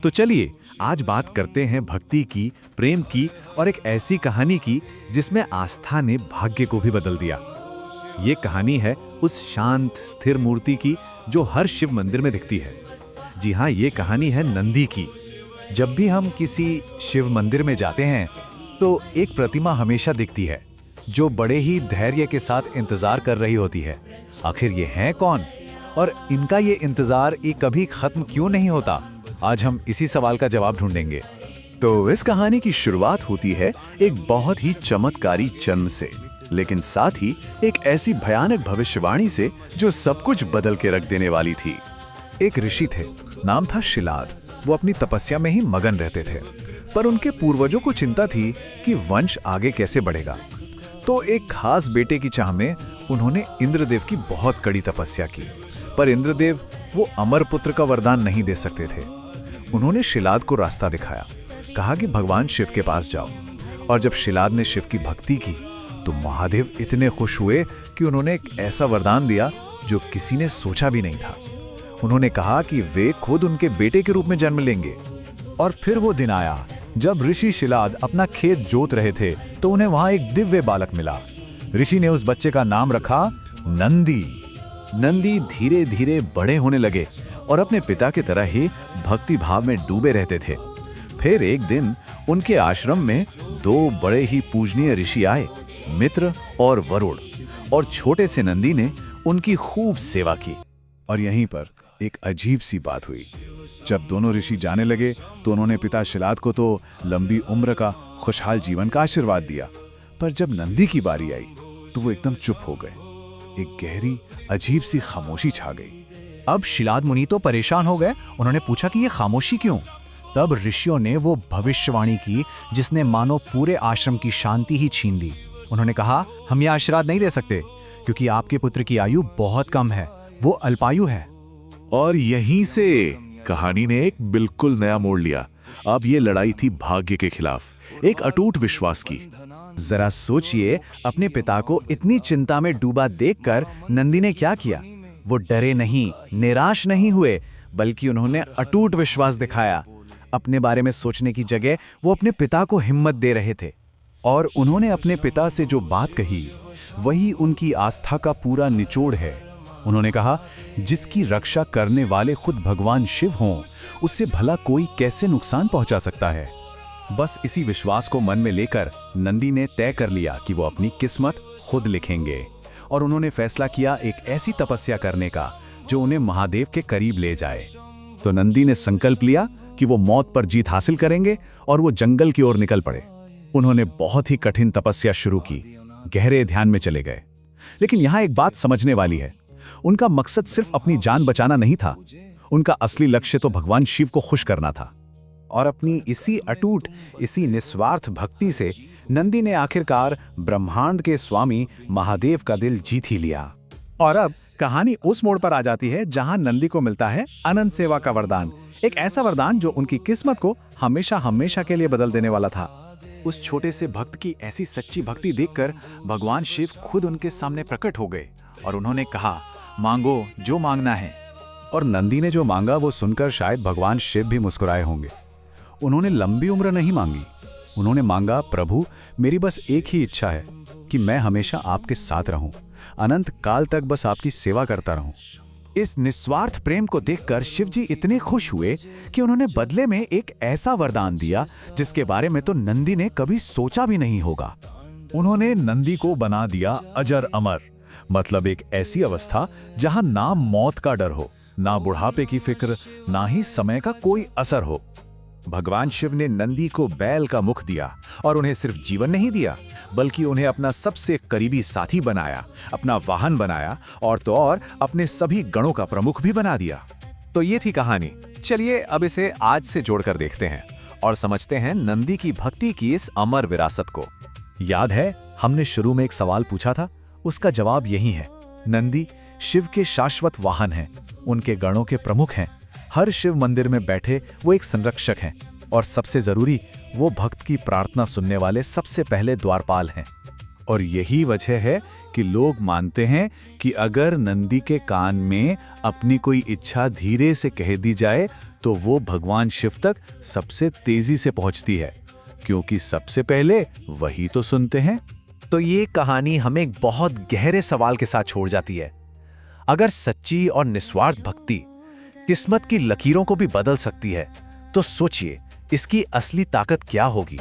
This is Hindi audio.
तो चलिए आज बात करते हैं भक्ति की, प्रेम की और एक ऐसी कहानी की जिसमें आस्था ने भाग्य को भी बदल दिया। ये कहानी है उस शांत स्थिर मूर्ति की जो हर शिव मंदिर में दिखती है। जी हाँ, ये कहानी है नंदी की। जब भी हम किसी शिव मंदिर में जाते हैं तो एक प्रतिमा हमेशा दिखती है जो बड़े ही धैर्य के साथ इंतजार कर रही होती है। आखिर ये हैं कौन और इनका ये इंतजार कभी खत्म क्यों नहीं होता? आज हम इसी सवाल का जवाब ढूंढेंगे। तो इस कहानी की शुरुआत होती है एक बहुत ही चमत्कारी जन्म से, लेकिन साथ ही एक ऐसी भयानक भविष्यवाणी से जो सब कुछ बदल के रख देने वाली थी। एक ऋषि थे, नाम था शिलाद। वो अपनी तपस्या में ही मगन रहते थे, पर उनके पूर्वजों को चिंता थी कि वंश आगे कैसे बढ़ेगा। तो एक खास बेटे की चाह में उन्होंने इंद्रदेव की बहुत कड़ी तपस्या की, पर इंद्रदेव वो अमर पुत्र का वरदान नहीं दे सकते थे। उन्होंने शिलाद को रास्ता दिखाया, कहा कि भगवान शिव के पास जाओ। और जब शिलाद ने शिव की भक्ति की तो महादेव इतने खुश हुए कि उन्होंने एक ऐसा वरदान दिया जो किसी ने सोचा भी नहीं था। उन्होंने कहा कि वे खुद उनके बेटे के रूप में जन्म लेंगे। और फिर वो दिन आया जब ऋषि शिलाद अपना खेत जोत रहे थे तो उन्हें वहां एक दिव्य बालक मिला। ऋषि ने उस बच्चे का नाम रखा नंदी। नंदी धीरे धीरे बड़े होने लगे और अपने पिता की तरह ही भक्ति भाव में डूबे रहते थे। फिर एक दिन उनके आश्रम में दो बड़े ही पूजनीय ऋषि आए, मित्र और वरुण। और छोटे से नंदी ने उनकी खूब सेवा की। और यहीं पर एक अजीब सी बात हुई। जब दोनों ऋषि जाने लगे तो उन्होंने पिता शिलाद को तो लंबी उम्र का खुशहाल जीवन का आशीर्वाद दिया, पर जब नंदी की बारी आई तो वो एकदम चुप हो गए। एक गहरी अजीब सी खामोशी छा गई। अब शिलाद मुनि तो परेशान हो गए। उन्होंने पूछा कि ये खामोशी क्यों? तब ऋषियों ने वो भविष्यवाणी की जिसने मानो पूरे आश्रम की शांति ही छीन ली। उन्होंने कहा, हम यह आशीर्वाद नहीं दे सकते क्योंकि आपके पुत्र की आयु बहुत कम है, वो अल्पायु है। और यहीं से कहानी ने एक बिल्कुल नया मोड़ लिया। अब ये लड़ाई थी भाग्य के खिलाफ, एक अटूट विश्वास की। जरा सोचिए, अपने पिता को इतनी चिंता में डूबा देखकर नंदी ने क्या किया? वो डरे नहीं, निराश नहीं हुए, बल्कि उन्होंने अटूट विश्वास दिखाया। अपने बारे में सोचने की जगह वो अपने पिता को हिम्मत दे रहे थे। और उन्होंने अपने पिता से जो बात कही वही उनकी आस्था का पूरा निचोड़ है। उन्होंने कहा, जिसकी रक्षा करने वाले खुद भगवान शिव हों, उससे भला कोई कैसे नुकसान पहुंचा सकता है? बस इसी विश्वास को मन में लेकर नंदी ने तय कर लिया कि वो अपनी किस्मत खुद लिखेंगे। और उन्होंने फैसला किया एक ऐसी तपस्या करने का जो उन्हें महादेव के करीब ले जाए। तो नंदी ने संकल्प लिया कि वो मौत पर जीत हासिल करेंगे और वो जंगल की ओर निकल पड़े। उन्होंने बहुत ही कठिन तपस्या शुरू की, गहरे ध्यान में चले गए। लेकिन यहाँ एक बात समझने वाली है, उनका मकसद सिर्फ अपनी जान बचाना नहीं था। उनका असली लक्ष्य तो भगवान शिव को खुश करना था। और अपनी इसी अटूट, इसी निस्वार्थ भक्ति से नंदी ने आखिरकार ब्रह्मांड के स्वामी महादेव का दिल जीत ही लिया। और अब कहानी उस मोड़ पर आ जाती है जहां नंदी को मिलता है अनंत सेवा का वरदान। एक ऐसा वरदान जो उनकी किस्मत को हमेशा हमेशा के लिए बदल देने वाला था। उस छोटे से भक्त की ऐसी सच्ची भक्ति देखकर भगवान शिव खुद उनके सामने प्रकट हो गए और उन्होंने कहा, मांगो जो मांगना है। और नंदी ने जो मांगा वो सुनकर शायद भगवान शिव भी मुस्कुराए होंगे। उन्होंने लंबी उम्र नहीं मांगी, उन्होंने मांगा, प्रभु मेरी बस एक ही इच्छा है कि मैं हमेशा आपके साथ रहूं, अनंत काल तक बस आपकी सेवा करता रहूं। इस निस्वार्थ प्रेम को देखकर शिवजी इतने खुश हुए कि उन्होंने बदले में एक ऐसा वरदान दिया जिसके बारे में तो नंदी ने कभी सोचा भी नहीं होगा। उन्होंने नंदी को बना दिया अजर अमर, मतलब एक ऐसी अवस्था जहां ना मौत का डर हो, ना बुढ़ापे की फिक्र, ना ही समय का कोई असर हो। भगवान शिव ने नंदी को बैल का मुख दिया और उन्हें सिर्फ जीवन नहीं दिया, बल्कि उन्हें अपना सबसे करीबी साथी बनाया, अपना वाहन बनाया और तो और अपने सभी गणों का प्रमुख भी बना दिया। तो ये थी कहानी। चलिए अब इसे आज से जोड़कर देखते हैं और समझते हैं नंदी की भक्ति की इस अमर विरासत को। याद है हमने शुरू में एक सवाल पूछा था, उसका जवाब यही है। नंदी शिव के शाश्वत वाहन हैं, उनके गणों के प्रमुख हैं। हर शिव मंदिर में बैठे वो एक संरक्षक हैं और सबसे जरूरी वो भक्त की प्रार्थना सुनने वाले सबसे पहले द्वारपाल हैं। और यही वजह है कि लोग मानते हैं कि अगर नंदी के कान में अपनी कोई इच्छा धीरे से कह दी जाए तो वो भगवान शिव तक सबसे तेजी से पहुंचती है, क्योंकि सबसे पहले वही तो सुनते हैं। तो ये कहानी हमें एक बहुत गहरे सवाल के साथ छोड़ जाती है। अगर सच्ची और निस्वार्थ भक्ति किस्मत की लकीरों को भी बदल सकती है, तो सोचिए इसकी असली ताकत क्या होगी।